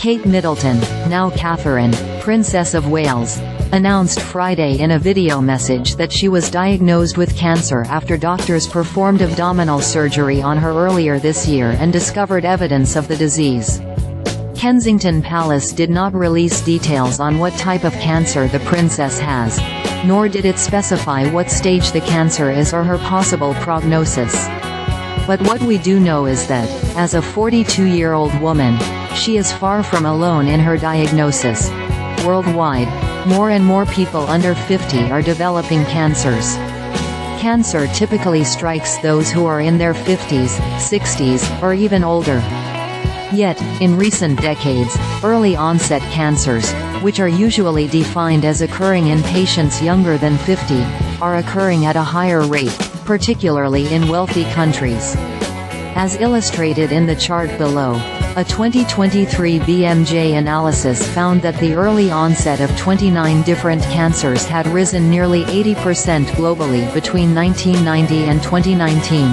Kate Middleton, now Catherine, Princess of Wales, announced Friday in a video message that she was diagnosed with cancer after doctors performed abdominal surgery on her earlier this year and discovered evidence of the disease. Kensington Palace did not release details on what type of cancer the princess has, nor did it specify what stage the cancer is or her possible prognosis. But what we do know is that, as a 42-year-old woman, she is far from alone in her diagnosis. Worldwide, more and more people under 50 are developing cancers. Cancer typically strikes those who are in their 50s, 60s, or even older. Yet, in recent decades, early-onset cancers, which are usually defined as occurring in patients younger than 50, are occurring at a higher rate, particularly in wealthy countries. As illustrated in the chart below, a 2023 BMJ analysis found that the early onset of 29 different cancers had risen nearly 80% globally between 1990 and 2019.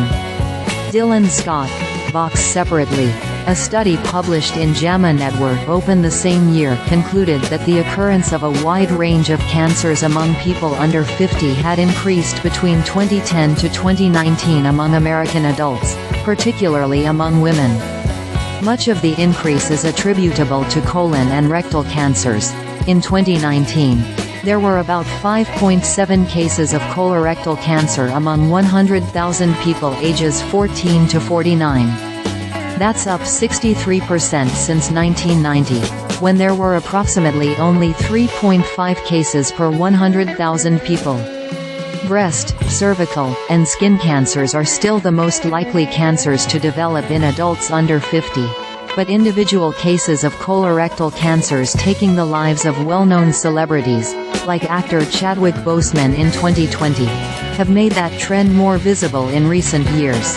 Dylan Scott, VoxSeparately, a study published in JAMA Network Open the same year concluded that the occurrence of a wide range of cancers among people under 50 had increased between 2010 to 2019 among American adults, particularly among women. Much of the increase is attributable to colon and rectal cancers. In 2019, there were about 5.7 cases of colorectal cancer among 100,000 people ages 14 to 49. That's up 63% since 1990, when there were approximately only 3.5 cases per 100,000 people. Breast, cervical, and skin cancers are still the most likely cancers to develop in adults under 50, but individual cases of colorectal cancers taking the lives of well-known celebrities, like actor Chadwick Boseman in 2020, have made that trend more visible in recent years.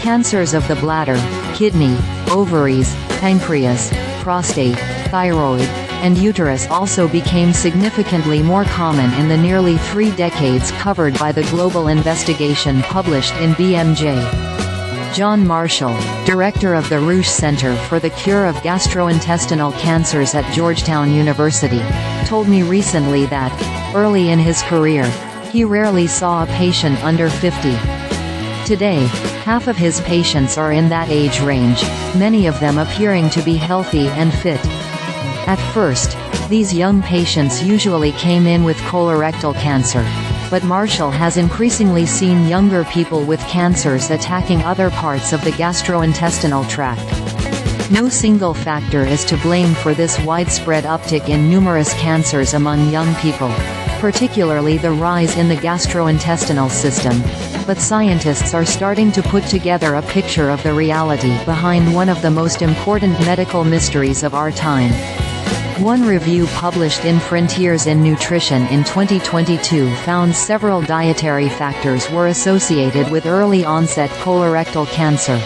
Cancers of the bladder, kidney, ovaries, pancreas, prostate, thyroid, and uterus also became significantly more common in the nearly 3 decades covered by the global investigation published in BMJ. John Marshall, director of the Ruesch Center for the Cure of Gastrointestinal Cancers at Georgetown University, told me recently that, early in his career, he rarely saw a patient under 50. Today, half of his patients are in that age range, many of them appearing to be healthy and fit. At first, these young patients usually came in with colorectal cancer, but Marshall has increasingly seen younger people with cancers attacking other parts of the gastrointestinal tract. No single factor is to blame for this widespread uptick in numerous cancers among young people, particularly the rise in the gastrointestinal system, but scientists are starting to put together a picture of the reality behind one of the most important medical mysteries of our time. One review published in Frontiers in Nutrition in 2022 found several dietary factors were associated with early-onset colorectal cancer.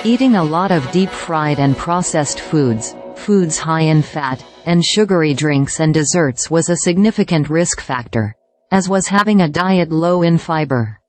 Eating a lot of deep-fried and processed foods, foods high in fat, and sugary drinks and desserts was a significant risk factor, as was having a diet low in fiber.